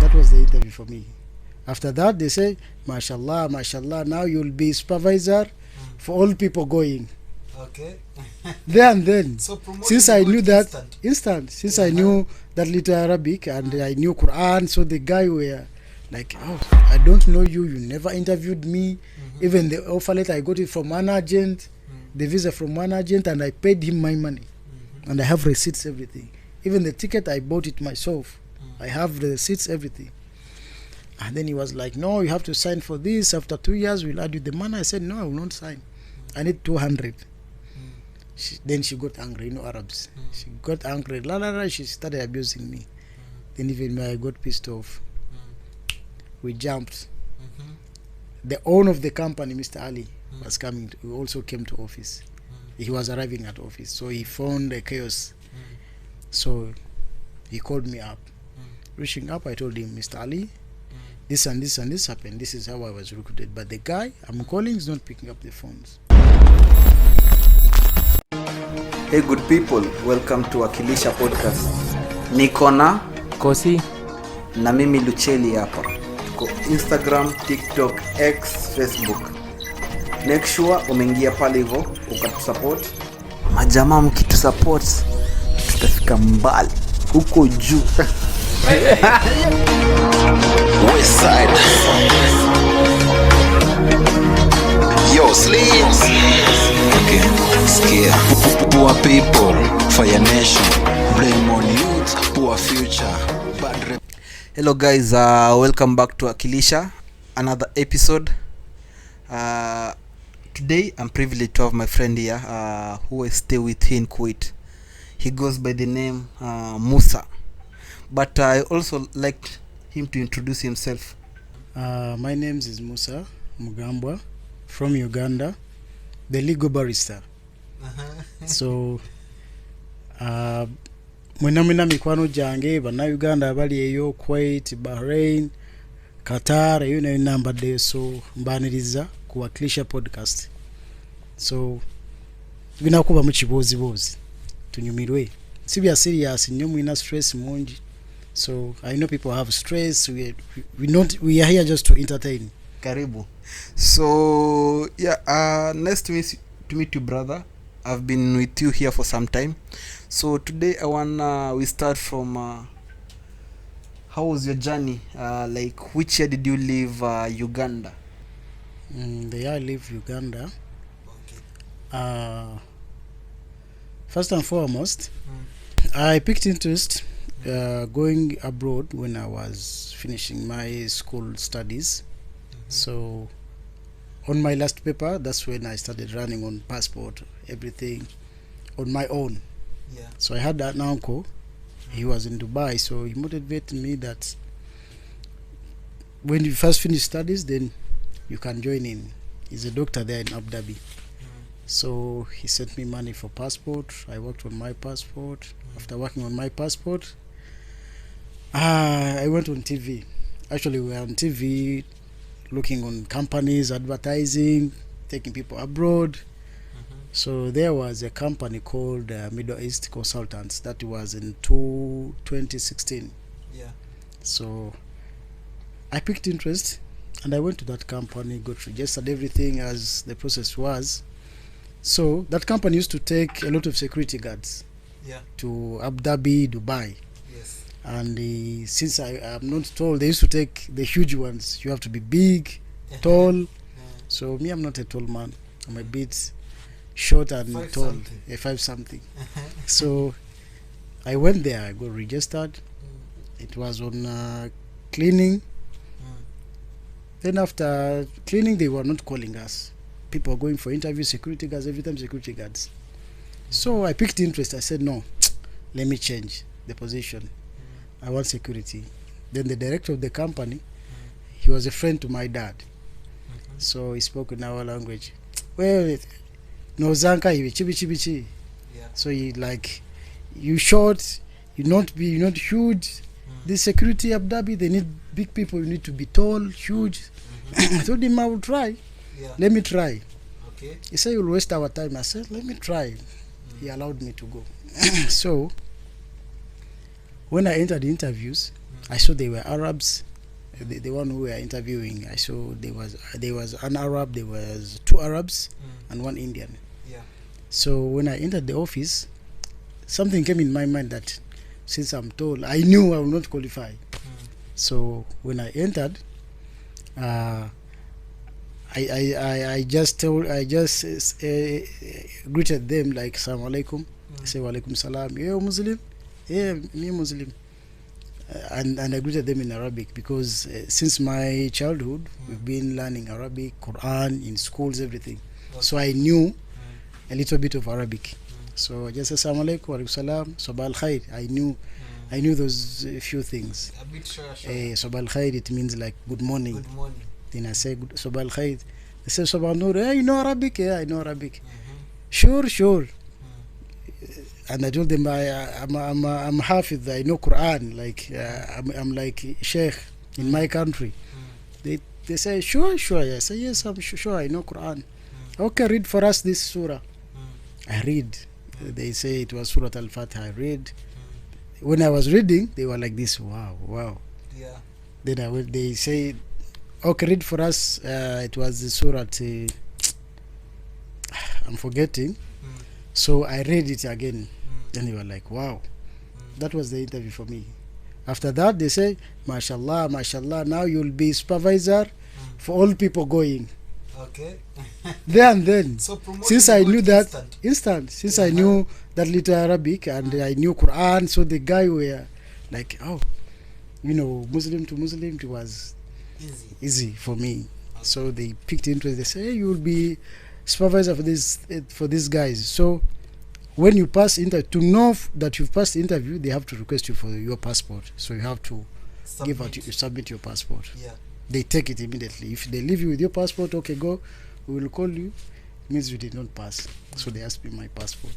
That was the interview for me. After that, they say, mashallah, mashallah, now you'll be supervisor for all people going. Okay. There and then, So since I knew that, instant. since I knew that little Arabic and I knew Quran, so the guy were like, oh, I don't know you, you never interviewed me. Even the offer letter, I got it from one agent, the visa from one agent, and I paid him my money. And I have receipts, everything. Even the ticket, I bought it myself. I have the receipts, everything. And then he was like, no, you have to sign for this. After 2 years, we'll add you the money. I said, no, I will not sign. I need 200. Then she got angry, you know, Arabs. She got angry. She started abusing me. Then even me, I got pissed off. We jumped. The owner of the company, Mr. Ali, was coming. He also came to office. He was arriving at office. So he found the chaos. So he called me up. Reaching up, I told him, Mr. Ali, this and this and this happened. This is how I was recruited. But the guy I'm calling is not picking up the phones. Hey good people, welcome to Akilisha podcast. Niko na Kosi na mimi Lucheli hapa. Tuko Instagram, TikTok, X, Facebook. Make sure umeingia pale hivyo ukatusupport. Majamaa mkitusupport tutafika mbali huko juu. West side. Yo, sleeves. Okay, skia. Poor people, fire nation. Blame on youth, poor future. Bad Hello guys, welcome back to Akilisha, another episode. Today I'm privileged to have my friend here who I stay with here in Kuwait. He goes by the name Musa, but I also like him to introduce himself. My name is Musa Mugambwa from Uganda, the legal barrister. So mwina mikwano jange bana Uganda abali eyo Kuwait, Bahrain, Qatar, you know number day, so mbaniriza ku Akilisha podcast. So binakuba mu kibozi tunyumirwe sibya serious nyo mwina stress mungi. So I know people have stress. We are here just to entertain. Karibu. So yeah, nice to meet you, brother. I've been with you here for some time. So today I wanna we start from how was your journey? Like which year did you leave Uganda? The year I leave Uganda. First and foremost, I picked interest going abroad when I was finishing my school studies. So on my last paper, that's when I started running on passport, everything on my own. So I had an uncle, he was in Dubai, so he motivated me that when you first finish studies, then you can join in. He's a doctor there in Abu Dhabi. So he sent me money for passport. I worked on my passport. After working on my passport, I went on TV. Actually, we were on TV looking on companies, advertising, taking people abroad. So there was a company called Middle East Consultants. That was in 2016. So I picked interest and I went to that company, got registered, everything as the process was. So that company used to take a lot of security guards to Abu Dhabi, Dubai. And since I am not tall, they used to take the huge ones. You have to be big, tall. So me, I'm not a tall man. I'm a bit short and tall, a 5 something. So I went there, I got registered. It was on cleaning. Then after cleaning, they were not calling us. People were going for interviews, security guards, every time security guards. So I picked interest. I said, no, let me change the position. I want security. Then the director of the company, he was a friend to my dad. So he spoke in our language. Well, no zanka chibi. So he like, you short, you're not huge. This security Abu Dhabi, they need big people. You need to be tall, huge. I told him I will try. Let me try. He said, you'll waste our time. I said, let me try. He allowed me to go. So When I entered the interviews, I saw they were Arabs. The one who were interviewing, I saw there was an Arab, there was 2 Arabs and 1 Indian. Yeah. So when I entered the office, something came in my mind that since I'm told, I knew I will not qualify. So when I entered, I just greeted them like Assalamu alaikum. I say wa alaikum salam. You Muslim? Yeah, me Muslim. And I greeted them in Arabic because since my childhood we've been learning Arabic, Quran in schools, everything. Okay. So I knew a little bit of Arabic. So I just said Assalamu alaikum wa alaikum salam, Sabah al khair. I knew those few things. A bit sure. Sabah al khair, it means like good morning. Good morning. Then I say Sabah al khair. They say Sabah al nur. Yeah, you know Arabic? Yeah, I know Arabic. Sure. And I told them I'm Hafiz, I know Quran, like I'm like Sheikh in my country. They say sure. I say yes, I'm sure I know Quran. Okay, read for us this surah. I read. They say it was Surah Al-Fatiha. I read. When I was reading, they were like this. Wow. Yeah. Then they say, okay, read for us. It was the Surah. I'm forgetting. So I read it again. Then they were like, wow. That was the interview for me. After that, they say, mashallah, now you'll be supervisor for all people going. Okay. There and then, So since I knew that instant. since I knew that little Arabic and I knew Quran, so the guy were like, oh, Muslim to Muslim, it was easy for me. Okay. So they picked interest. They say, hey, you will be supervisor for these guys. So when you pass to know that you've passed the interview, they have to request you for your passport. So you have to submit your passport. Yeah. They take it immediately. If they leave you with your passport, okay, go, we will call you. It means you did not pass. So they asked me my passport.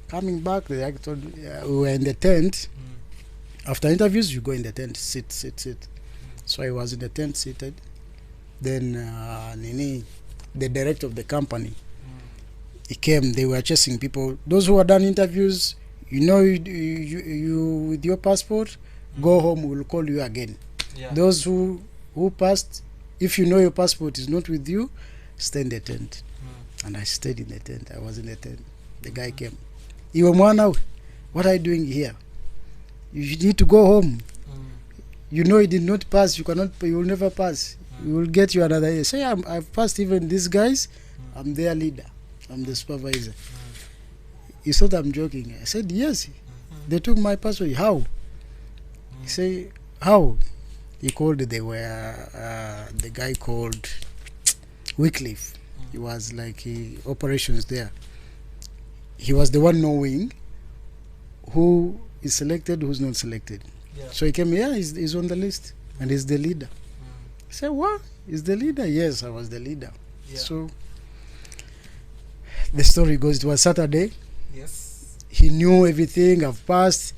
Coming back, they told we were in the tent. After interviews, you go in the tent, sit. So I was in the tent seated. Then the director of the company, he came. They were chasing people. Those who had done interviews, you with your passport, go home. We'll call you again. Yeah. Those who passed, if you know your passport is not with you, stay in the tent. And I stayed in the tent. I was in the tent. The guy came. Iwe mwana, what are you doing here? You need to go home. You know you did not pass. You will never pass. You will get you another year. Say, I've passed even these guys. I'm their leader. I'm the supervisor. He thought I'm joking. I said, yes. They took my passport. How? He said, how? He called, the guy called Wycliffe. He was like operations there. He was the one knowing who is selected, who's not selected. Yeah. So he came here, he's on the list, and he's the leader. I said, what? He's the leader? Yes, I was the leader. Yeah. So the story goes, it was Saturday. Yes. He knew everything, I've passed.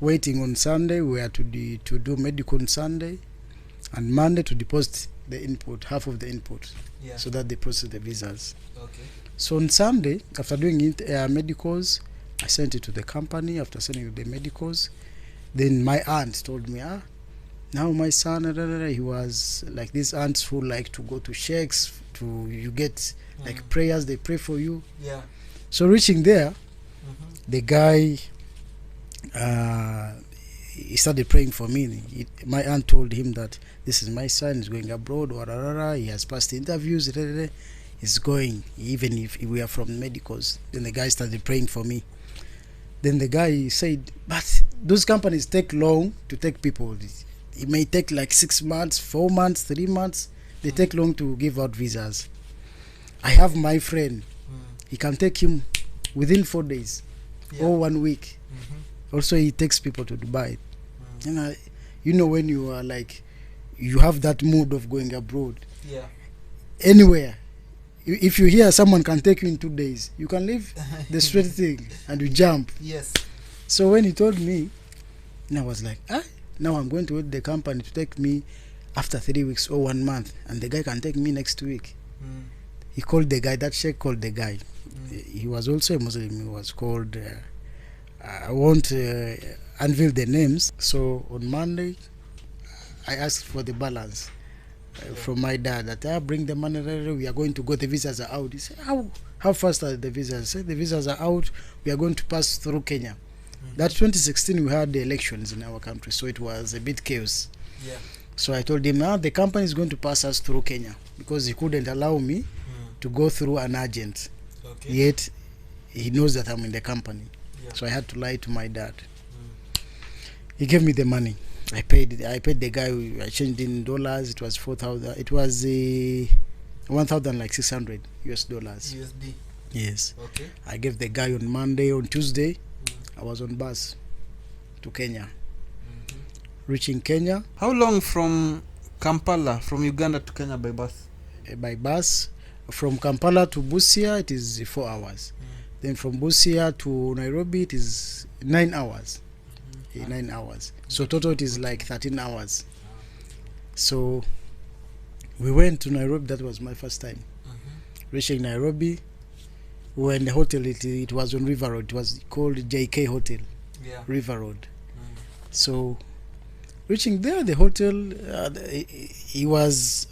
Waiting on Sunday, we had to do medical on Sunday, and Monday to deposit the input, half of the input, so that they process the visas. Okay. So on Sunday, after doing medicals, I sent it to the company. After sending the medicals, then my aunt told me, now my son, he was like these aunts who like to go to sheikhs, you get like prayers, they pray for you. Yeah. So reaching there, the guy, he started praying for me. My aunt told him that this is my son, he's going abroad, he has passed the interviews, he's going, even if we are from medicals. Then the guy started praying for me. Then the guy said, but those companies take long to take people. It may take like 6 months, 4 months, 3 months. They take long to give out visas. I have my friend. He can take him within 4 days or 1 week. Also, he takes people to Dubai. When you are like, you have that mood of going abroad. Yeah. Anywhere. If you hear someone can take you in 2 days, you can leave the straight thing and you jump. Yes. So when he told me, I was like, now I'm going to wait the company to take me after 3 weeks or 1 month, and the guy can take me next week. He called the guy, that sheikh called the guy. He was also a Muslim. He was called, I won't unveil the names. So on Monday, I asked for the balance from my dad that I bring the money. We are going to go. The visas are out. He said, how fast are the visas? I said, the visas are out. We are going to pass through Kenya. That 2016 we had the elections in our country, so it was a bit chaos. Yeah. So I told him, now the company is going to pass us through Kenya because he couldn't allow me to go through an agent. Okay. Yet he knows that I'm in the company. Yeah. So I had to lie to my dad. He gave me the money. I paid the guy. I changed in dollars. It was 4,000. It was 1,600 US dollars. USD. Yes. Okay. I gave the guy on Monday. On Tuesday, I was on bus to Kenya. Reaching Kenya How long from Kampala, from Uganda to Kenya by bus? By bus from Kampala to Busia, it is 4 hours. Then from Busia to Nairobi, it is 9 hours. 9 hours. So total it is like 13 hours. So we went to Nairobi. That was my first time. Reaching Nairobi, we were in the hotel. It was on River Road. It was called JK Hotel. Yeah. River Road. So reaching there, the hotel, he was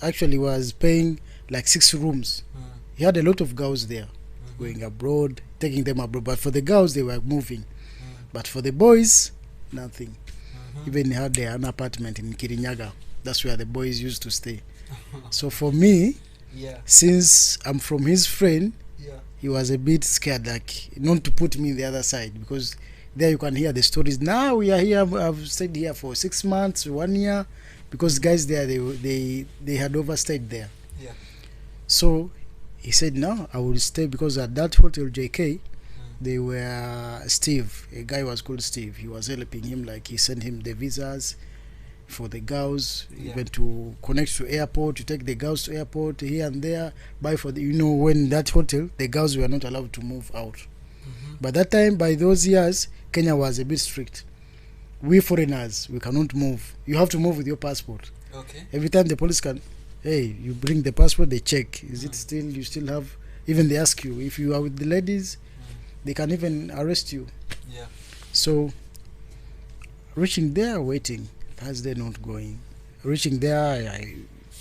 paying like 6 rooms. He had a lot of girls there going abroad, taking them abroad. But for the girls, they were moving. But for the boys, nothing. Even he had an apartment in Kirinyaga. That's where the boys used to stay. So for me, since I'm from his friend, he was a bit scared, like not to put me in the other side, because there you can hear the stories. Now we are here. I've stayed here for 6 months, 1 year, because guys there they had overstayed there. Yeah. So he said, no, I will stay, because at that hotel JK, they were Steve. A guy was called Steve. He was helping him, like he sent him the visas for the girls, even to connect to airport, to take the girls to airport here and there. Buy for the, when that hotel, the girls were not allowed to move out. By that time, by those years, Kenya was a bit strict. We foreigners, we cannot move. You have to move with your passport. Okay. Every time the police you bring the passport, they check. Is it still, you still have, even they ask you, if you are with the ladies, they can even arrest you. Yeah. So, reaching there, waiting. Thursday not going. Reaching there, I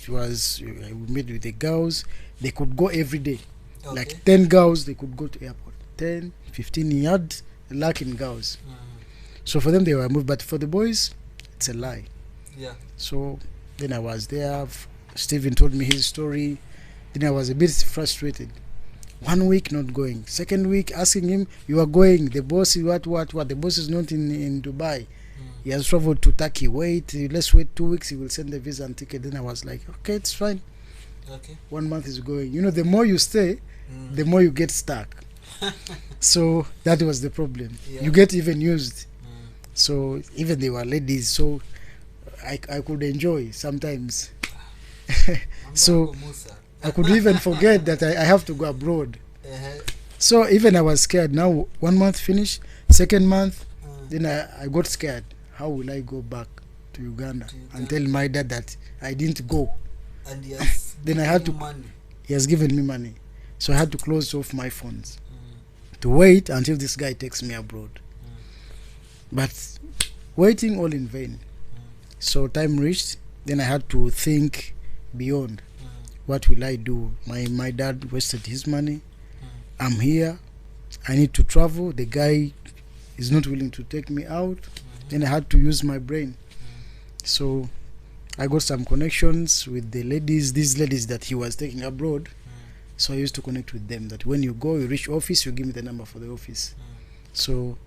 would meet with the girls. They could go every day. Okay. Like 10 girls, they could go to airport. 10, 15, he had luck in girls. So for them, they were moved. But for the boys, it's a lie. Yeah. So then I was there. Stephen told me his story. Then I was a bit frustrated. 1 week not going. Second week asking him, you are going. The boss is what? The boss is not in Dubai. He has traveled to Turkey. Let's wait 2 weeks. He will send the visa and ticket. Then I was like, okay, it's fine. Okay. 1 month is going. The more you stay, the more you get stuck. So that was the problem. Yeah. You get even used. So even they were ladies. So I could enjoy sometimes. So I could even forget that I have to go abroad. So even I was scared. Now 1 month finished, second month, then I got scared. How will I go back to Uganda and tell my dad that I didn't go? And he has Then I had to. money. He has given me money, so I had to close off my phones to wait until this guy takes me abroad. But waiting all in vain. So time reached. Then I had to think beyond. What will I do? My dad wasted his money. I'm here. I need to travel. The guy is not willing to take me out. Then I had to use my brain. So I got some connections with the ladies, these ladies that he was taking abroad. So I used to connect with them, that when you go, you reach office, you give me the number for the office. So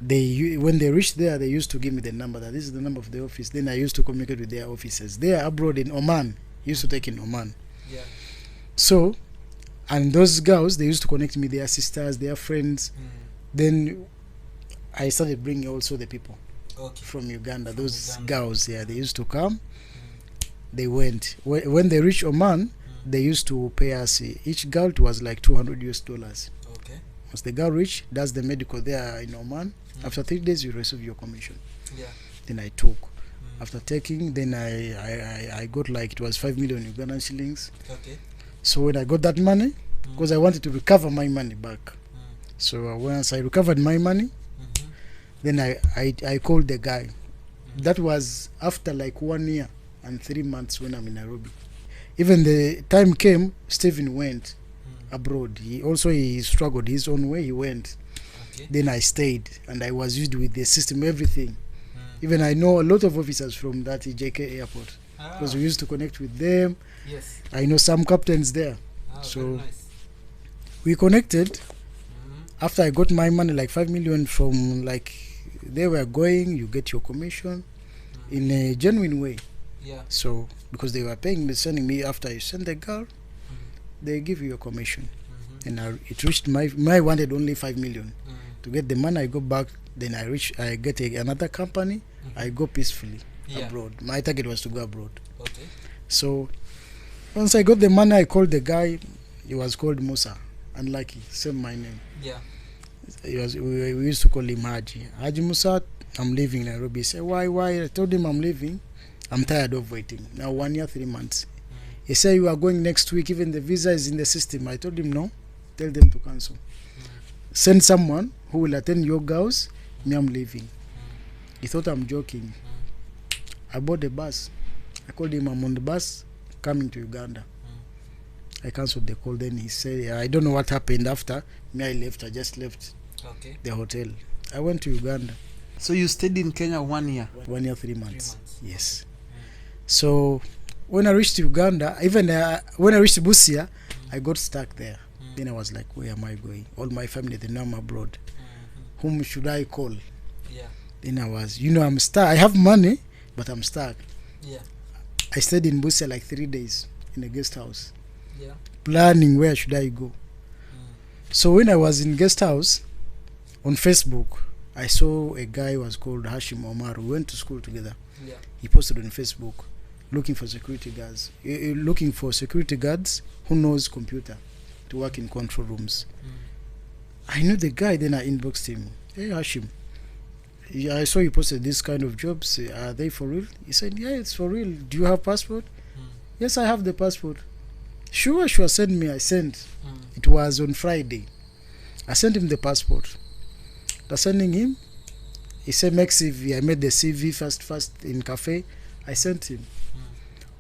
when they reached there, they used to give me the number, that this is the number of the office. Then I used to communicate with their offices. They are abroad in Oman. Used to take in Oman. Yeah. So, and those girls, they used to connect me, their sisters, their friends. Then I started bringing also the people from Uganda. Those girls, they used to come. They went. When they reached Oman, they used to pay us. Each girl, it was like $200 US. Okay. Once the girl reached, does the medical there in Oman. After 3 days, you receive your commission. Yeah. Then I took. After taking, then I got like, it was 5 million Ugandan shillings. Okay. So when I got that money, because I wanted to recover my money back. So once I recovered my money, Then I called the guy. That was after like 1 year and 3 months when I'm in Nairobi. Even the time came, Stephen went abroad. He struggled his own way. He went. Okay. Then I stayed and I was used with the system, everything. Even I know a lot of officers from that JK airport because we used to connect with them. Yes. I know some captains there. So very nice. we connected. After I got my money, like 5 million from like they were going, you get your commission in a genuine way. Yeah. So because they were paying me, sending me after you send the girl, they give you a commission. And it reached my wanted only 5 million. To get the money, I go back. Then I get another company. I go peacefully abroad. My target was to go abroad. Okay. So once I got the money, I called the guy. He was called Musa. Unlucky, same my name. Yeah. We used to call him Haji Musa. I'm leaving Nairobi. He said, why? I told him I'm leaving. I'm tired of waiting. Now 1 year, 3 months. He said, you are going next week. Even the visa is in the system. I told him no. Tell them to cancel. Send someone who will attend your girls. Me, I'm leaving. He thought I'm joking. I bought a bus. I called him, I'm on the bus coming to Uganda. I cancelled the call. Then he said, I don't know what happened after. Me, I left. I just left the hotel. I went to Uganda. So you stayed in Kenya 1 year? 1 year, 3 months. Yes. So when I reached Uganda, even when I reached Busia, I got stuck there. Then I was like, where am I going? All my family, they know I'm abroad. Whom should I call? Yeah. Then I was, I'm stuck. I have money, but I'm stuck. Yeah. I stayed in Busia like 3 days in a guest house. Yeah. Planning where should I go. So when I was in guest house, on Facebook, I saw a guy was called Hashim Omar. We went to school together. Yeah. He posted on Facebook looking for security guards. Looking for security guards who knows computer to work in control rooms. I knew the guy. Then I inboxed him. Hey Hashim, I saw you posted this kind of jobs. Are they for real? He said, yeah, it's for real. Do you have passport? Yes, I have the passport. Sure, send me. I sent. It was on Friday. I sent him the passport. After sending him, he said, make CV. I made the CV fast in cafe. I sent him.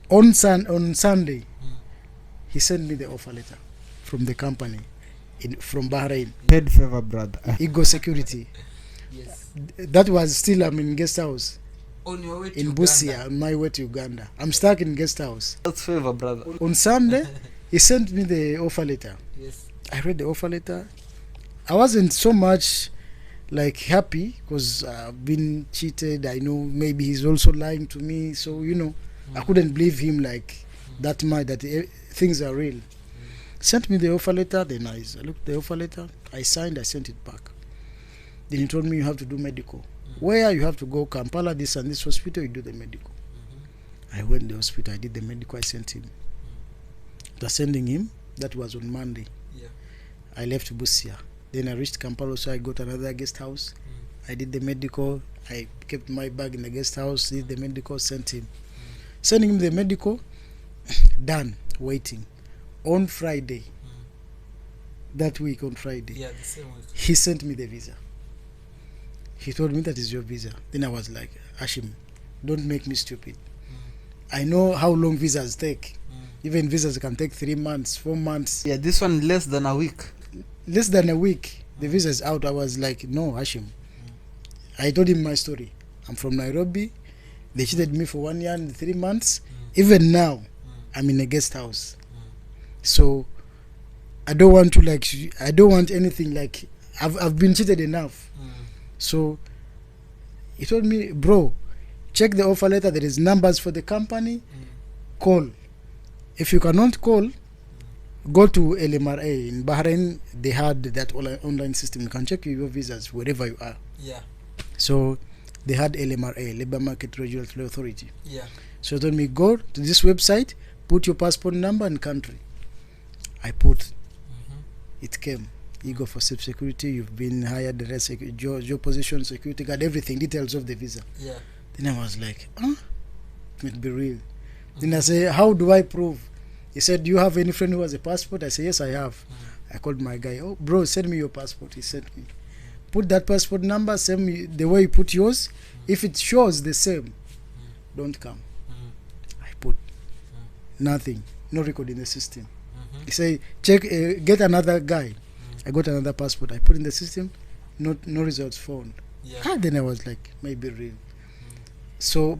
On Sunday, he sent me the offer letter from the company from Bahrain. Paid favor, brother. Ego Security. Yes. That was still, I'm in guest house. On your way to in Uganda. Busia, on my way to Uganda. I'm stuck in guest house. That's favor, brother. On Sunday, he sent me the offer letter. Yes. I read the offer letter. I wasn't so much like happy because I've been cheated. I know maybe he's also lying to me. So, I couldn't believe him like that much that things are real. Sent me the offer letter. Then I looked at the offer letter. I signed. I sent it back. Then he told me you have to do medical. Where you have to go, Kampala, this and this hospital, you do the medical. I went to the hospital. I did the medical. I sent him. After sending him, that was on Monday. Yeah. I left Busia. Then I reached Kampala, so I got another guest house. I did the medical. I kept my bag in the guest house, did the medical, sent him. Sending him the medical, done, waiting. On Friday, that week on Friday, Yeah, the same week. he sent me the visa. He told me that is your visa. Then I was like, Hashim, don't make me stupid. I know how long visas take. Even visas can take 3 months, 4 months. Yeah, this one less than a week. Less than a week, the visa is out. I was like, no, Hashim. I told him my story. I'm from Nairobi. They cheated me for 1 year and 3 months. Even now, I'm in a guest house. So I don't want to I don't want anything like I've been cheated enough. So he told me, bro, check the offer letter. There is numbers for the company. Call. If you cannot call, go to LMRA in Bahrain. They had that online system. You can check your visas wherever you are. Yeah. So they had LMRA, Labor Market Regulatory Authority. Yeah. So he told me, go to this website, put your passport number and country. I put. It came. You go for self-security, you've been hired, your position, security guard, everything, details of the visa. Yeah. Then I was like, it might be real. Then I say, how do I prove? He said, do you have any friend who has a passport? I said, yes, I have. I called my guy. Oh, bro, send me your passport. He sent me. put that passport number same the way you put yours. If it shows the same, don't come. I put nothing, no record in the system. He say check, get another guy. I got another passport. I put in the system, no results found. Then I was like, maybe real. So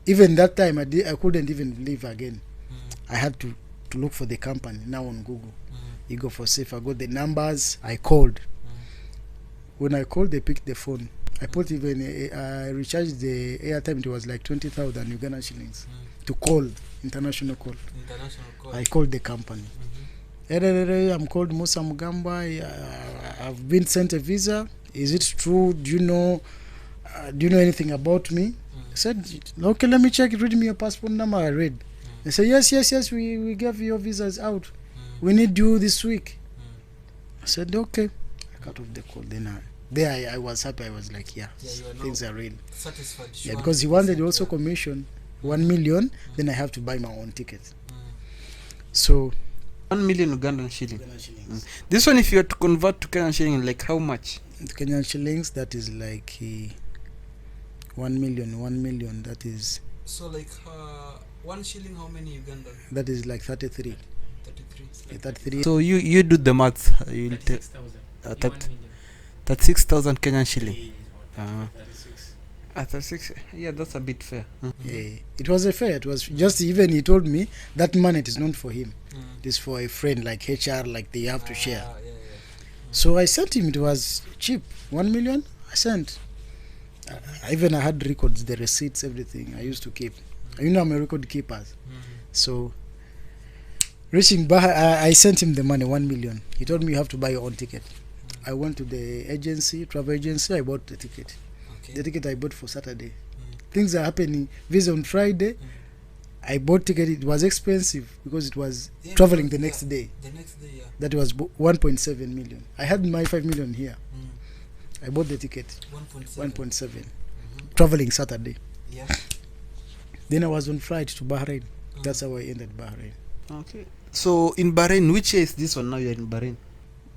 even that time I couldn't even leave again. I had to look for the company now on Google. You go for safe. I got the numbers. I called. When I called, they picked the phone. I put even I recharged the airtime. It was like 20,000 Uganda shillings to call international call. I called the company. I'm called Musa Mugambwa. I've been sent a visa. Is it true? Do you know anything about me? I said, okay, let me check. Read me your passport number. I read. They said, yes. We gave your visas out. We need you this week. I said, okay. I cut off the call. Then I was happy. I was like, things are real. Satisfied. Yeah, because he wanted also commission 1 million. Then I have to buy my own ticket. So 1 million Ugandan shilling. This one, if you are to convert to Kenyan shilling, like how much? Kenyan shillings, that is like 1 million. That is. So like 1 shilling, how many Ugandan? That is like 33. 33. So you do the math. You'll 36,000 Kenyan shilling. 36. Yeah, that's a bit fair. Yeah, it was a fair. It was just, even he told me that money it is not for him. It is for a friend, like HR, like they have to share. So I sent him. It was cheap, 1 million. I sent. I had records, the receipts, everything. I used to keep. I'm a record keeper. So reaching Baha, I sent him the money, 1 million. He told me you have to buy your own ticket. I went to the travel agency. I bought the ticket. The ticket I bought for Saturday. Things are happening. Visa on Friday. I bought ticket. It was expensive because it was traveling the next day. That was 1.7 million. I had my 5 million here. I bought the ticket. 1.7. Traveling Saturday. Then I was on flight to Bahrain. That's how I ended Bahrain. Okay. So in Bahrain, which year is this one? Now you're in Bahrain.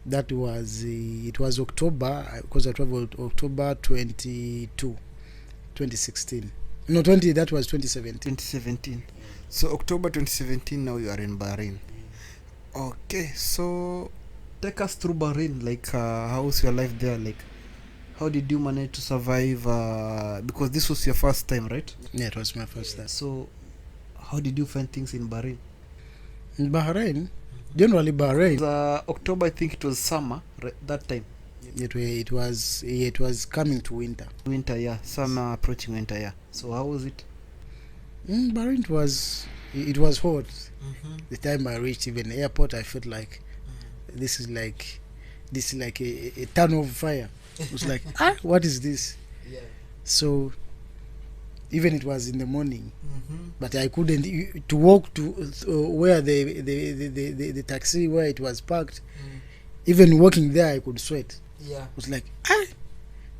That was it was October, because I traveled October 2016. No, that was 2017. So October 2017, now you are in Bahrain. Okay, so take us through Bahrain. Like, how's your life there? Like, how did you manage to survive? Because this was your first time, right? Yeah, it was my first time. So, how did you find things in Bahrain? In Bahrain, generally Bahrain. October, I think it was summer, right, that time. It was coming to winter. Winter, yeah. Summer approaching winter, yeah. So how was it? Bahrain, it was hot. The time I reached even the airport, I felt like this is like a ton of fire. It was like, what is this? Yeah. So even it was in the morning, but I couldn't to walk to where the taxi where it was parked. Even walking there, I could sweat. Yeah. It was like,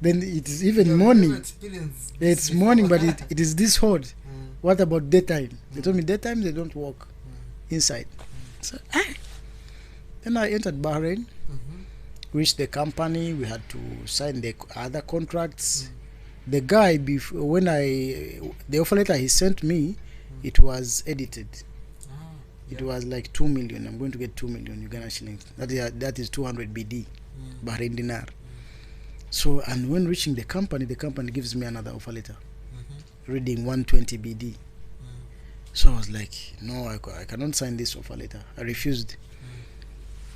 then it is even morning. It's morning, but it is this hot. What about daytime? They told me daytime they don't walk inside. So then I entered Bahrain, reached the company. We had to sign the other contracts. The guy, the offer letter he sent me, it was edited. It was like 2 million. I'm going to get 2 million Uganda shillings. That is 200 BD, Bahrain dinar. So, and when reaching the company gives me another offer letter, reading 120 BD. So I was like, no, I cannot sign this offer letter. I refused.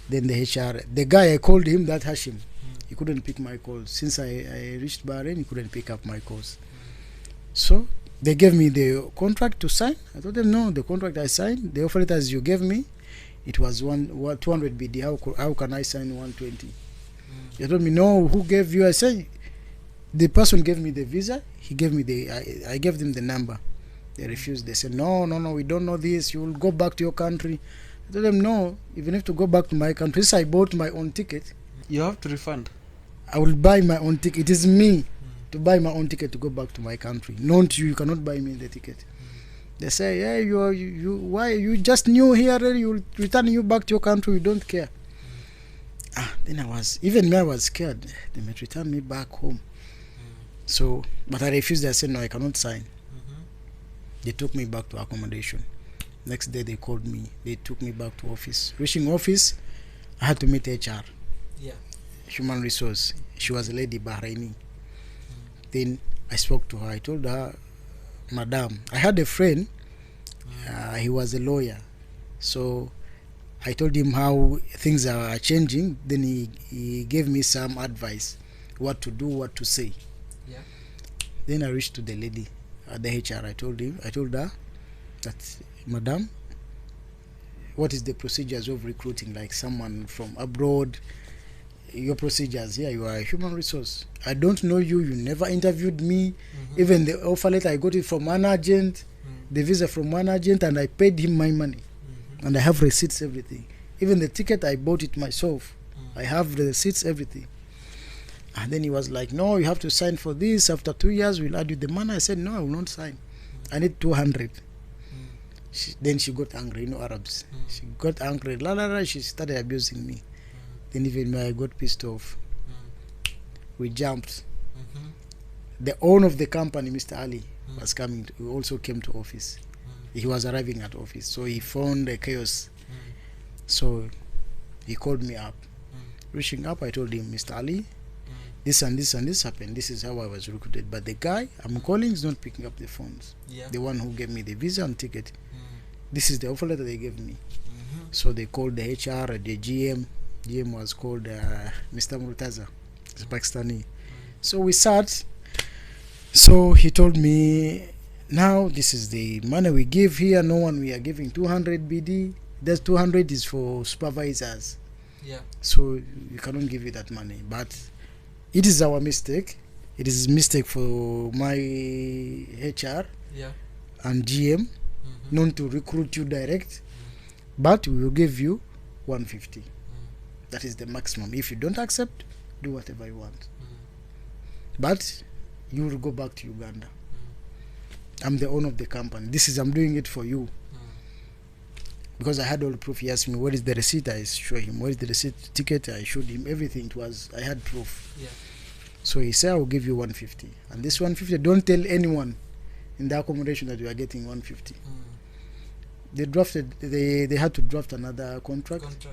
Then the guy, I called him, that Hashim. He couldn't pick my calls. Since I reached Bahrain, he couldn't pick up my calls. So they gave me the contract to sign. I told them, no, the contract I signed, the offer letters you gave me, it was 200 BD. How can I sign 120? They told me, no, who gave you? I said, the person gave me the visa. He gave me I gave them the number. They refused. They said, no, we don't know this. You will go back to your country. I told them, no, even if to go back to my country, since I bought my own ticket, you have to refund. I will buy my own ticket. It is me to buy my own ticket to go back to my country. Not you. You cannot buy me the ticket. They say, hey, why you just new here? You will return you back to your country. You don't care. Then I was scared. They might return me back home. So, but I refused. I said, no, I cannot sign. They took me back to accommodation. Next day they called me. They took me back to office. Reaching office, I had to meet HR. Yeah. Human resource. She was a lady, Bahraini. Then I spoke to her. I told her, Madam, I had a friend. He was a lawyer. So I told him how things are changing. Then he gave me some advice, what to do, what to say. Yeah. Then I reached to the lady at the HR. I told her that, Madam, what is the procedures of recruiting like someone from abroad? Your procedures here, you are a human resource. I don't know you never interviewed me. Even the offer letter, I got it from one agent, the visa from one agent, and I paid him my money. And I have receipts, everything. Even the ticket, I bought it myself. I have the receipts, everything. And then he was like, no, you have to sign for this. After 2 years, we'll add you the money. I said, no, I will not sign. I need 200. Then she got angry, Arabs. She got angry. She started abusing me. Then even me, I got pissed off. We jumped. The owner of the company, Mr. Ali, was coming. He also came to office. He was arriving at office. So he found the chaos. So he called me up. Reaching up, I told him, Mr. Ali, this and this and this happened. This is how I was recruited. But the guy I'm calling is not picking up the phones. The one who gave me the visa and ticket. This is the offer letter they gave me. So they called the HR, the GM. GM was called Mr. Murtaza, the Pakistani. So we sat. So he told me, now this is the money we give here. No one, we are giving 200 BD. That 200 is for supervisors. Yeah. So we cannot give you that money. But it is our mistake. It is a mistake for my HR and GM not to recruit you direct. But we will give you 150. That is the maximum. If you don't accept, do whatever you want. But you will go back to Uganda. I'm the owner of the company. I'm doing it for you. Because I had all the proof. He asked me, where is the receipt? I showed him. Where is the receipt ticket? I showed him everything. I had proof. Yeah. So he said, I will give you 150. And this 150, don't tell anyone in the accommodation that you are getting 150. They had to draft another contract.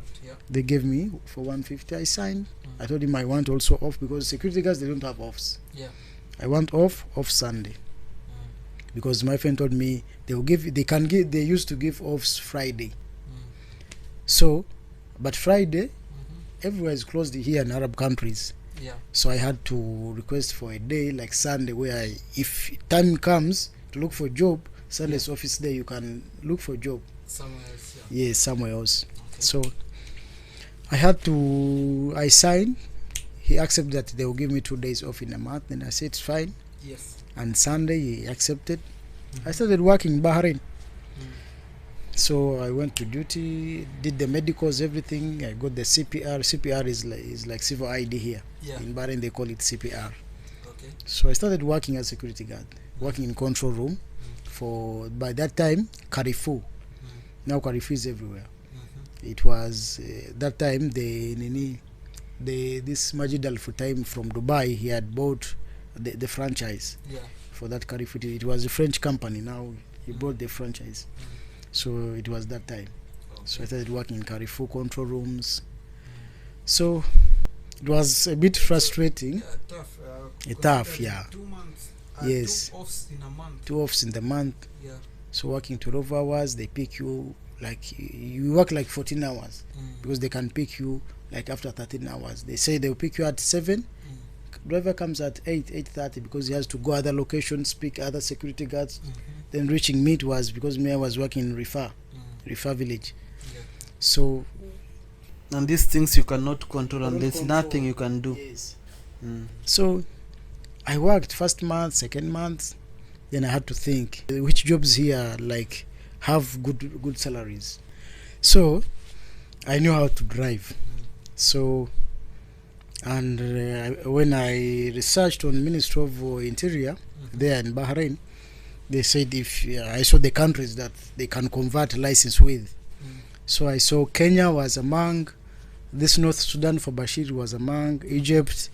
They gave me for 150. I signed. I told him I want also off, because security guards, they don't have offs. I want off Sunday. Because my friend told me they used to give offs Friday. So, but Friday, everywhere is closed here in Arab countries. So I had to request for a day like Sunday, where if time comes to look for a job, Sunday's office day, you can look for a job somewhere else. Yes, somewhere else. Okay. So I signed. He accepted that they will give me 2 days off in a month. Then I said it's fine. Yes. And Sunday he accepted. I started working in Bahrain. So I went to duty, did the medicals, everything. I got the CPR. CPR is like civil ID here. In Bahrain they call it CPR. Okay. So I started working as security guard, working in control room. For by that time Carrefour. Now Carrefour is everywhere. It was that time this Majid Al Futtaim from Dubai, he had bought the franchise for that Carrefour. It was a French company. Now he bought the franchise. So it was that time. So I started working in Carrefour control rooms. So it was a bit frustrating. Tough, yeah. 2 months. Yes. 2 offs in a month. 2 offs in the month. So working 12 hours, they pick you like you work like 14 hours because they can pick you like after 13 hours. They say they'll pick you at 7. Driver comes at 8:30 because he has to go other locations, pick other security guards. Then reaching me, it was because I was working in Rifa village. So, and these things you cannot control, and there's nothing you can do. Yes. So I worked first month, second month. Then I had to think which jobs here like have good salaries. So I knew how to drive. So and when I researched on Ministry of Interior there in Bahrain, they said if I saw the countries that they can convert license with. So I saw Kenya was among This North Sudan for Bashir was among Egypt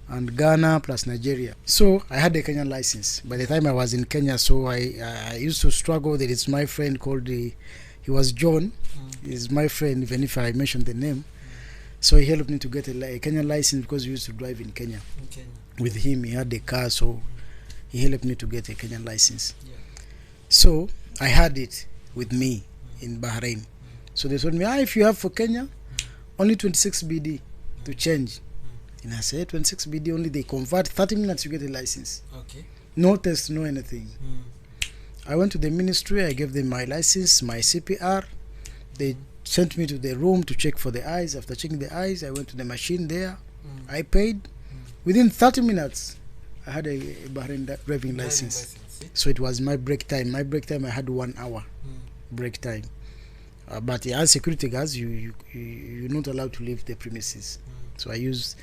and Ghana plus Nigeria. So I had a Kenyan license. By the time I was in Kenya, so I used to struggle. There is my friend called he was John. He's my friend, even if I mentioned the name. So he helped me to get a Kenyan license because we used to drive in Kenya. With him, he had a car, so he helped me to get a Kenyan license. So I had it with me in Bahrain. So they told me, if you have for Kenya, only 26 BD to change. And I said, 26 BD only, they convert 30 minutes, you get a license. Okay. No test, no anything. I went to the ministry, I gave them my license, my CPR. They sent me to the room to check for the eyes. After checking the eyes, I went to the machine there. I paid. Within 30 minutes, I had a Bahrain driving license. So it was my break time. My break time, I had 1 hour break time. But as security guards, you're not allowed to leave the premises. So I used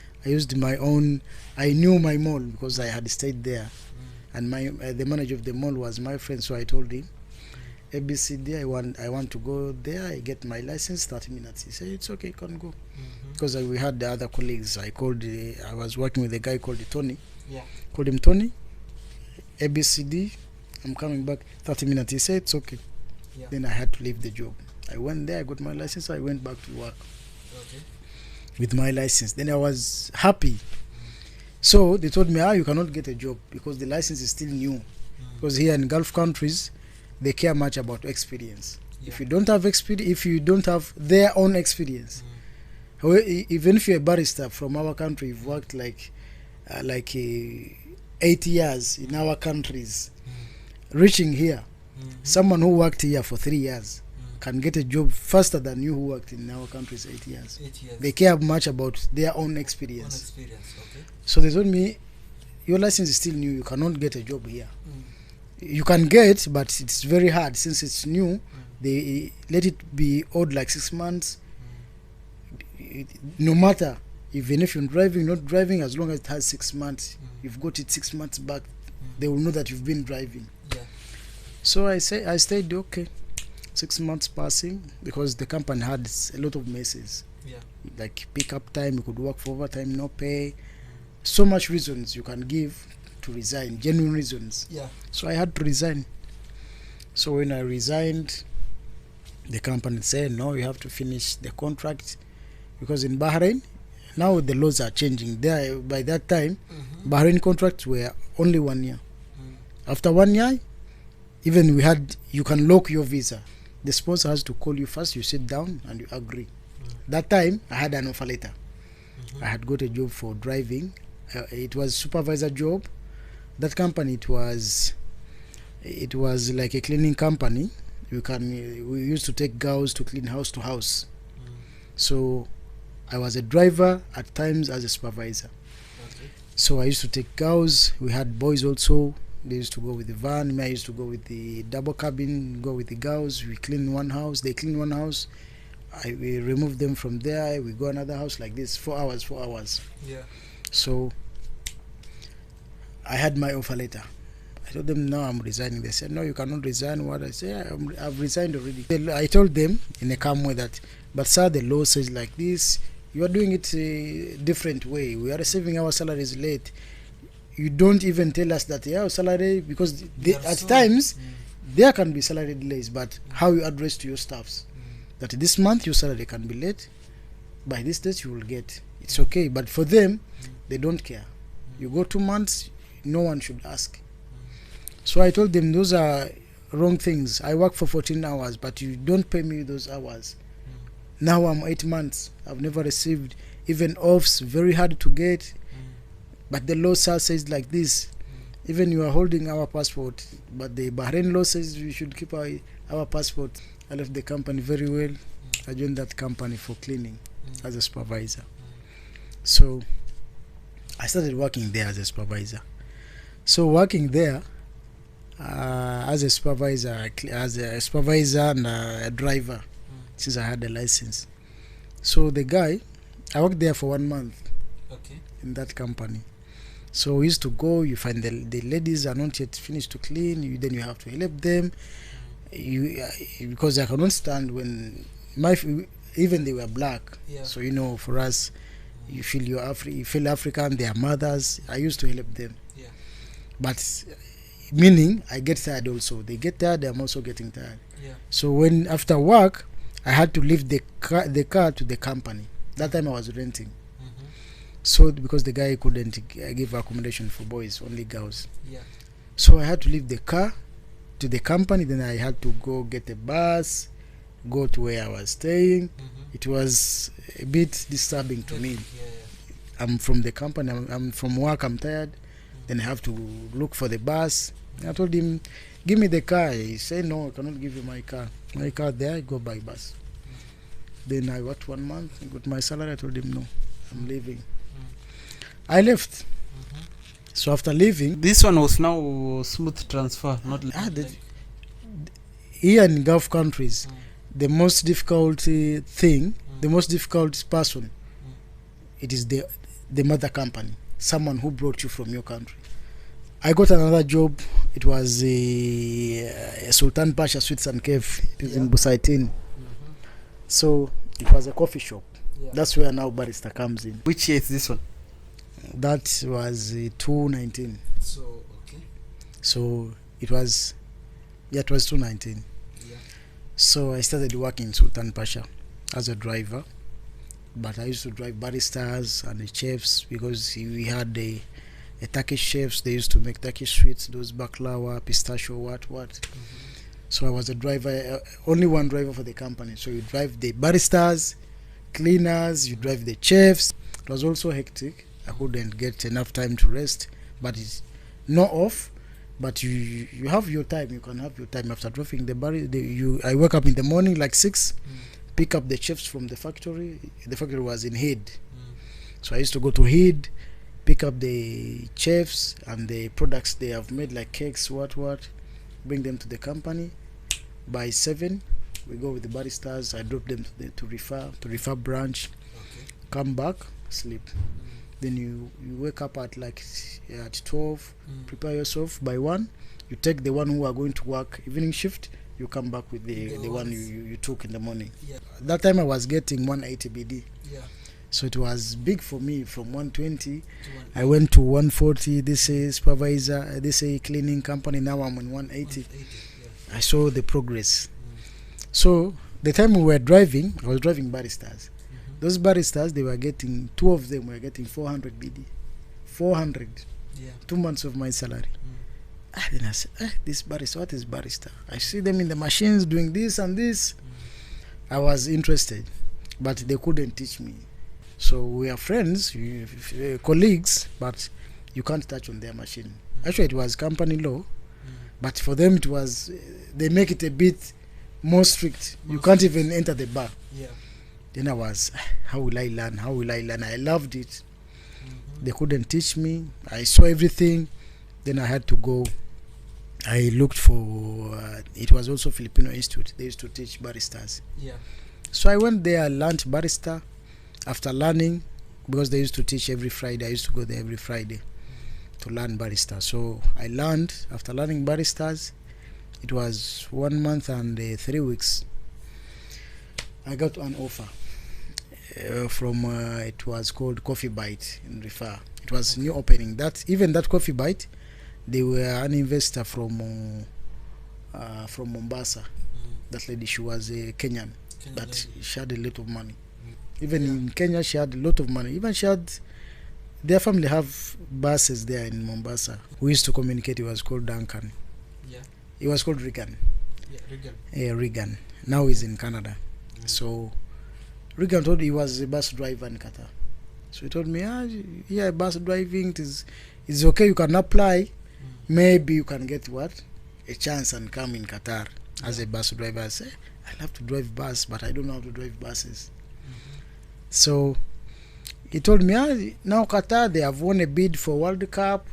my own. I knew my mall because I had stayed there, and the manager of the mall was my friend. So I told him, ABCD, I want to go there. I get my license. 30 minutes. He said it's okay, you can go. Because we had the other colleagues. I was working with a guy called Tony. Called him Tony. ABCD, I'm coming back. 30 minutes. He said it's okay. Then I had to leave the job. I went there. I got my license. I went back to work. With my license. Then I was happy. So they told me, you cannot get a job because the license is still new. Because here in Gulf countries, they care much about experience. If you don't have experience, if you don't have their own experience, even if you're a barrister from our country, you've worked like 8 years in our countries, reaching here, someone who worked here for 3 years can get a job faster than you who worked in our countries 8 years. They care much about their own experience. So they told me, your license is still new, you cannot get a job here. You can get, but it's very hard since it's new. They let it be odd like 6 months. No matter, even if you're driving, not driving, as long as it has 6 months, you've got it 6 months back, they will know that you've been driving. So I stayed okay. 6 months passing because the company had a lot of messes. Like pick-up time, you could work for overtime, no pay. So much reasons you can give to resign, genuine reasons. So I had to resign. So when I resigned, the company said, no, you have to finish the contract because in Bahrain, now the laws are changing. There, by that time, Bahrain contracts were only 1 year. After 1 year, even you can lock your visa. The sponsor has to call you first, you sit down and you agree. That time, I had an offer letter. I had got a job for driving. It was supervisor job. That company, it was like a cleaning company. We used to take girls to clean house to house. So I was a driver at times as a supervisor. So I used to take girls. We had boys also. They used to go with the van. Me, I used to go with the double cabin, go with the girls. We clean one house. They clean one house. We remove them from there. We go another house like this. 4 hours. So I had my offer letter. I told them, no, I'm resigning. They said, no, you cannot resign. What I say, I've resigned already. I told them in a calm way that, but sir, the law says like this. You are doing it a different way. We are receiving our salaries late. You don't even tell us that our salary, because at times there can be salary delays, but how you address to your staffs that this month your salary can be late, by this date you will get. It's okay, but for them, they don't care. You go 2 months, no one should ask. So I told them those are wrong things. I work for 14 hours, but you don't pay me those hours. Now I'm 8 months. I've never received even offs, very hard to get. But the law says like this. Even you are holding our passport, but the Bahrain law says we should keep our passport. I left the company very well. I joined that company for cleaning as a supervisor. So I started working there as a supervisor. So working there as a supervisor and a driver, since I had a license. So the guy, I worked there for 1 month in that company. So we used to go, you find the ladies are not yet finished to clean, then you have to help them. Because I cannot stand when even they were black. Yeah. So for us, you feel you feel African. They are mothers. I used to help them. Yeah. But meaning I get tired also. They get tired. I'm also getting tired. Yeah. So when after work, I had to leave the car to the company. That time I was renting. Mm-hmm. So because the guy couldn't give accommodation for boys, only girls. Yeah. So I had to leave the car to the company. Then I had to go get a bus, go to where I was staying. Mm-hmm. It was a bit disturbing to me. Yeah. I'm from the company. I'm from work. I'm tired. Then I have to look for the bus. I told him, give me the car. He said, no, I cannot give you my car. My car there, I go by bus. Then I worked 1 month, I got my salary. I told him, no, I'm leaving. I left. So after leaving, This one was now smooth transfer, not here in Gulf countries, the most difficult thing, the most difficult person, it is the mother company, someone who brought you from your country. I got another job. It was a Sultan Pasha Sweets and Cave. It is in Busaitin. So it was a coffee shop. Yeah. That's where now Barista comes in. Which year is this one? That was 2019. So okay. So it was 2019. Yeah. So I started working in Sultan Pasha as a driver, but I used to drive baristas and the chefs because we had a Turkish chefs. They used to make Turkish sweets, those baklava, pistachio, what. So I was a driver, only one driver for the company. So you drive the baristas, cleaners, you drive the chefs. It was also hectic. I couldn't get enough time to rest, but it's not off. But you have your time. You can have your time after driving the bar. I wake up in the morning like 6, pick up the chefs from the factory. The factory was in Head, so I used to go to Head, pick up the chefs and the products they have made, like cakes, what, bring them to the company. By 7, we go with the baristas. I drop them to refer branch. Okay. Come back, sleep. Then you wake up at like at 12, prepare yourself. By 1, you take the one who are going to work evening shift. You come back with the one you took in the morning. Yeah. That time I was getting 180 BD. Yeah. So it was big for me. From 120, I went to 140. This is supervisor. This is cleaning company. Now I'm on 180. I saw the progress. So the time we were driving, I was driving baristas. Those baristas, they were getting, 2 of them were getting 400 BD. 400. Yeah. 2 months of my salary. Then I said, this barista, what is barista? I see them in the machines doing this and this. I was interested, but they couldn't teach me. So we are friends, colleagues, but you can't touch on their machine. Actually, it was company law, but for them it was, they make it a bit more strict. You can't even enter the bar. Yeah. Then I was, how will I learn? I loved it. They couldn't teach me. I saw everything. Then I had to go. I looked for, it was also Filipino Institute. They used to teach baristas. Yeah. So I went there, learned barista. After learning, because they used to teach every Friday, I used to go there every Friday to learn barista. So I learned, after learning baristas, it was 1 month and 3 weeks. I got an offer from, it was called Coffee Bite in Rifa. It was new opening. That Coffee Bite, they were an investor from Mombasa. That lady, she was a Kenyan, but she had a lot of money. Even in Kenya, she had a lot of money. Even their family have buses there in Mombasa. We used to communicate. It was called Duncan. Yeah. It was called Regan. Yeah, Regan. Yeah, Regan. Now he's in Canada. So Regan told he was a bus driver in Qatar. So he told me, bus driving is okay. You can apply. Maybe you can get a chance and come in Qatar as a bus driver. I say, I love to drive bus, but I don't know how to drive buses. So he told me, now Qatar, they have won a bid for World Cup.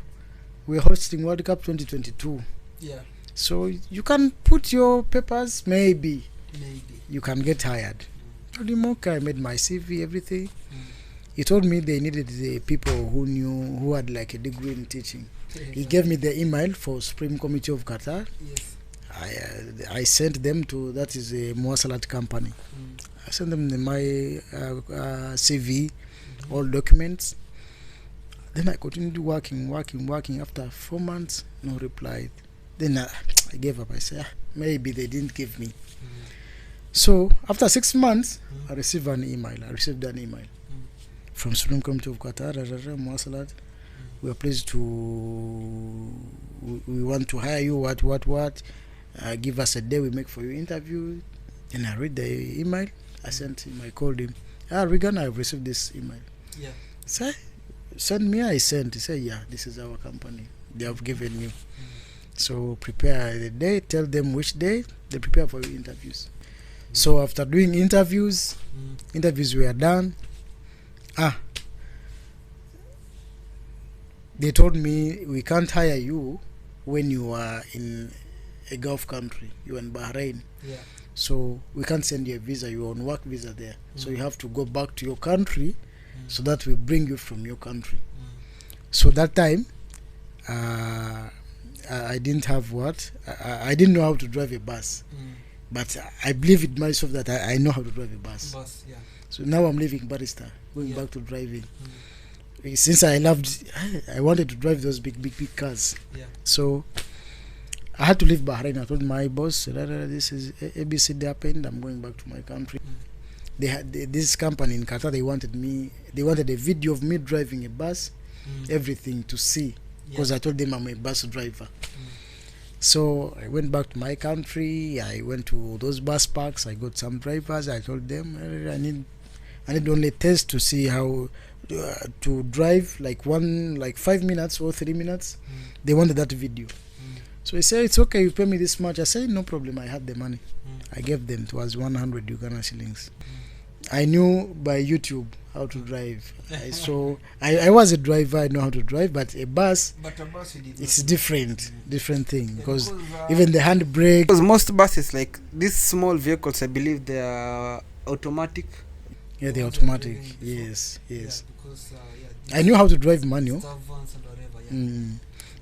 We're hosting World Cup 2022. Yeah. So you can put your papers, maybe you can get hired. I told him, okay. I made my CV, everything. He told me they needed the people who had like a degree in teaching. He gave me the email for Supreme Committee of Qatar. Yes. I sent them to, that is a Muasalat company. I sent them my CV, all documents. Then I continued working. After 4 months, no reply. Then I gave up. I said, maybe they didn't give me. So after 6 months, I received an email. From Supreme Court of Qatar, Muasalat. We are pleased to, we want to hire you, what. Give us a day, we make for you interview. And I read the email. I sent him, I called him. Regan, I've received this email. Yeah. Say, send me, I sent. He said, yeah, this is our company. They have given you. So prepare the day, tell them which day, they prepare for your interviews. So after doing interviews were done. They told me, we can't hire you when you are in a Gulf country. You're in Bahrain. Yeah. So we can't send you a visa. You're on work visa there. So you have to go back to your country so that we bring you from your country. So that time, I didn't have I didn't know how to drive a bus. But I believe in myself that I know how to drive a bus. Yeah. So now I'm leaving BARISTA, going back to driving. Since I wanted to drive those big cars. Yeah. So I had to leave Bahrain. I told my boss, this is ABC happened, I'm going back to my country. They had this company in Qatar, they wanted a video of me driving a bus, everything to see. Because I told them I'm a bus driver. So I went back to my country. I went to those bus parks. I got some drivers. I told them I need only test to see how to drive, like 5 minutes or 3 minutes. They wanted that video. So he said, it's okay, you pay me this much. I said, no problem, I had the money. I gave them, it was 100 Uganda shillings. I knew by YouTube how to drive. So I was a driver, I know how to drive, but a bus it's different thing, because even the handbrake. Because most buses, like these small vehicles, I believe they are automatic. Yeah, they're automatic. Yes. Yeah, because, I knew how to drive manual.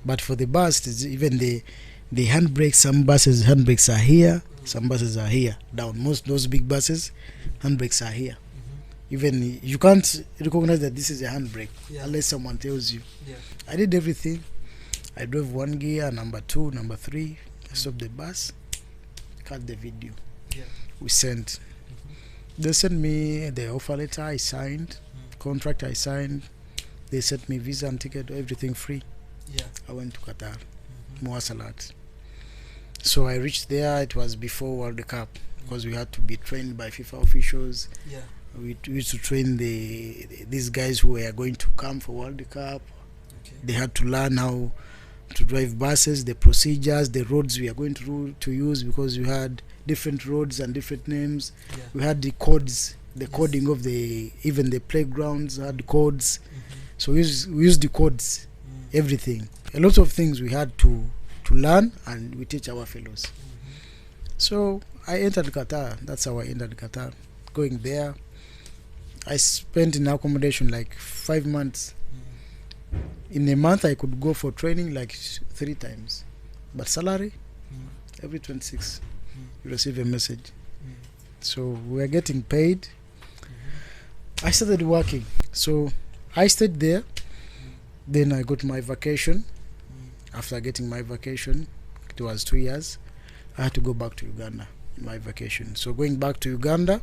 But for the bus, even the handbrakes, some buses handbrakes are here, some buses are here down. Most those big buses, handbrakes are here. Even you can't recognize that this is a handbrake unless someone tells you. I did everything. I drove 1 gear, number 2, number 3. I stopped the bus, cut the video. We sent. They sent me the offer letter. I signed, contract I signed. They sent me visa and ticket, everything free. I went to Qatar, Muasalat. So I reached there. It was before World Cup, because we had to be trained by FIFA officials. We used to train these guys who were going to come for World Cup. They had to learn how to drive buses, the procedures, the roads we are going to use, because we had different roads and different names. We had the codes, the coding of even the playgrounds had codes. So we used the codes, everything. A lot of things we had to learn, and we teach our fellows. So I entered Qatar. That's how I entered Qatar. Going there, I spent in accommodation like 5 months. In a month, I could go for training like 3 times. But salary, every 26, you receive a message. So we are getting paid. I started working. So I stayed there. Then I got my vacation. After getting my vacation, it was 2 years, I had to go back to Uganda in my vacation. So going back to Uganda,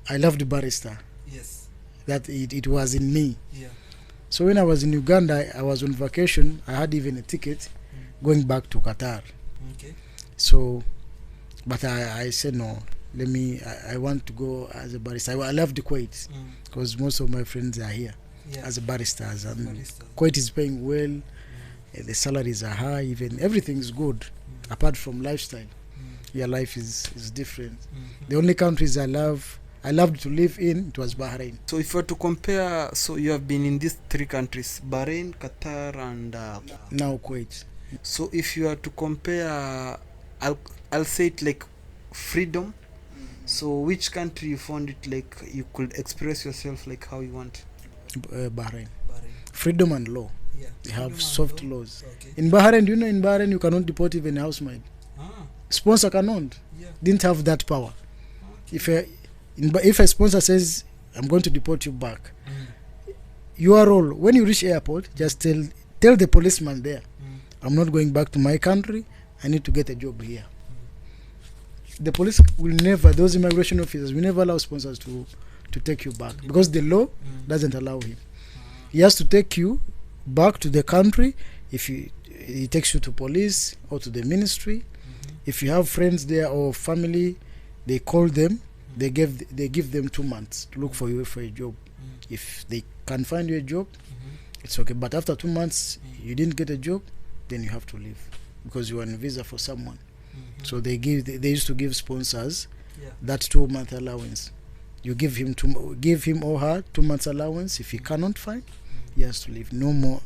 I loved BARISTA. That it was in me. So when I was in Uganda, I was on vacation. I had even a ticket going back to Qatar. So, but I said no. I want to go as a barista. I love the Kuwait because most of my friends are here as a baristas, and Kuwait is paying well. The salaries are high. Even everything is good, apart from lifestyle. Your life is different. The only countries I loved to live in, it was Bahrain. So if you were to compare, so you have been in these 3 countries, Bahrain, Qatar, and now Kuwait. So if you are to compare, I'll say it like freedom. So which country you found it like you could express yourself like how you want? Bahrain. Freedom and law. They have soft laws. In Bahrain, in Bahrain you cannot deport even a housemaid. Sponsor cannot. Didn't have that power. if a sponsor says I'm going to deport you back, your role when you reach airport, just tell the policeman there, I'm not going back to my country, I need to get a job here. The police will never, those immigration officers will never allow sponsors to take you back, because the law doesn't allow him. He has to take you back to the country. If he takes you to police or to the ministry, if you have friends there or family, they call them, they give them 2 months to look for you for a job. If they can find you a job, it's okay. But after 2 months, you didn't get a job, then you have to leave, because you are on a visa for someone. So they used to give sponsors that 2-month allowance. You give him or her 2 months allowance. If he cannot find, he has to leave. No more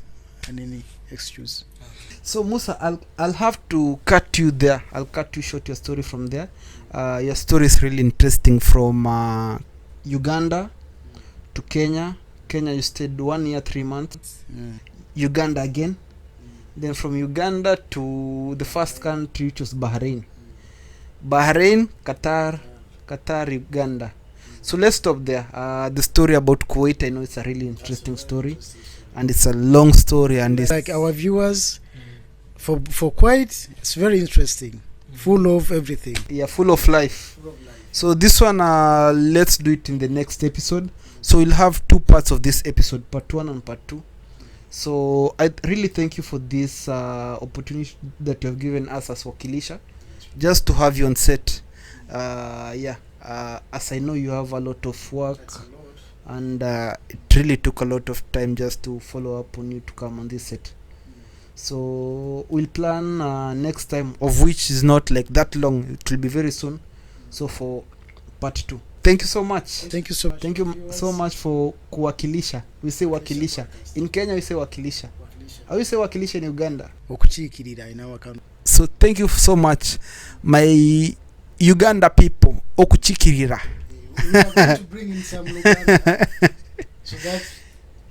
and any excuse. So Musa, I'll have to cut you there. I'll cut you short your story from there. Your story is really interesting. From Uganda to Kenya. Kenya you stayed 1 year 3 months. Uganda again. Then from Uganda to the first country, which was Bahrain. Bahrain, Qatar, Uganda. So let's stop there. The story about Kuwait, I know it's a really interesting story, and it's a long story, and it's like our viewers, for Kuwait, it's very interesting, full of everything. Yeah, full of life. So this one, let's do it in the next episode. So we'll have 2 parts of this episode, part 1 and part 2. So I really thank you for this opportunity that you have given us as Wakilisha, just to have you on set. As I know you have a lot of work, and it really took a lot of time just to follow up on you to come on this set. So we'll plan next time, of which is not like that long. It will be very soon. So for part 2. Thank you so much. Thank you so much for kuwakilisha. We say wakilisha. In Kenya we say wakilisha. How you say wakilisha in Uganda? Okuchikirira in our country. So thank you so much, my Uganda people. Okuchikirira. We are going to bring in some Uganda so that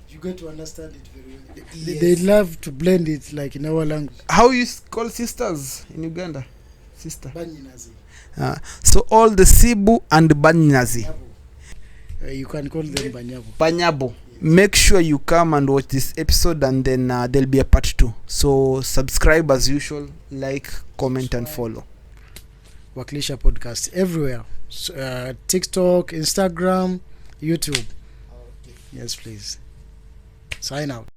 you get to understand it very well. Yes. They love to blend it like in our language. How you call sisters in Uganda? Sister. Banyinazi. So all the Sibu and Banyinazi. You can call them Banyabo. Yes. Make sure you come and watch this episode, and then there'll be a part 2. So subscribe as usual, like, comment, and follow. Wakilisha Podcast everywhere. So, TikTok, Instagram, YouTube. Yes, please. Sign out.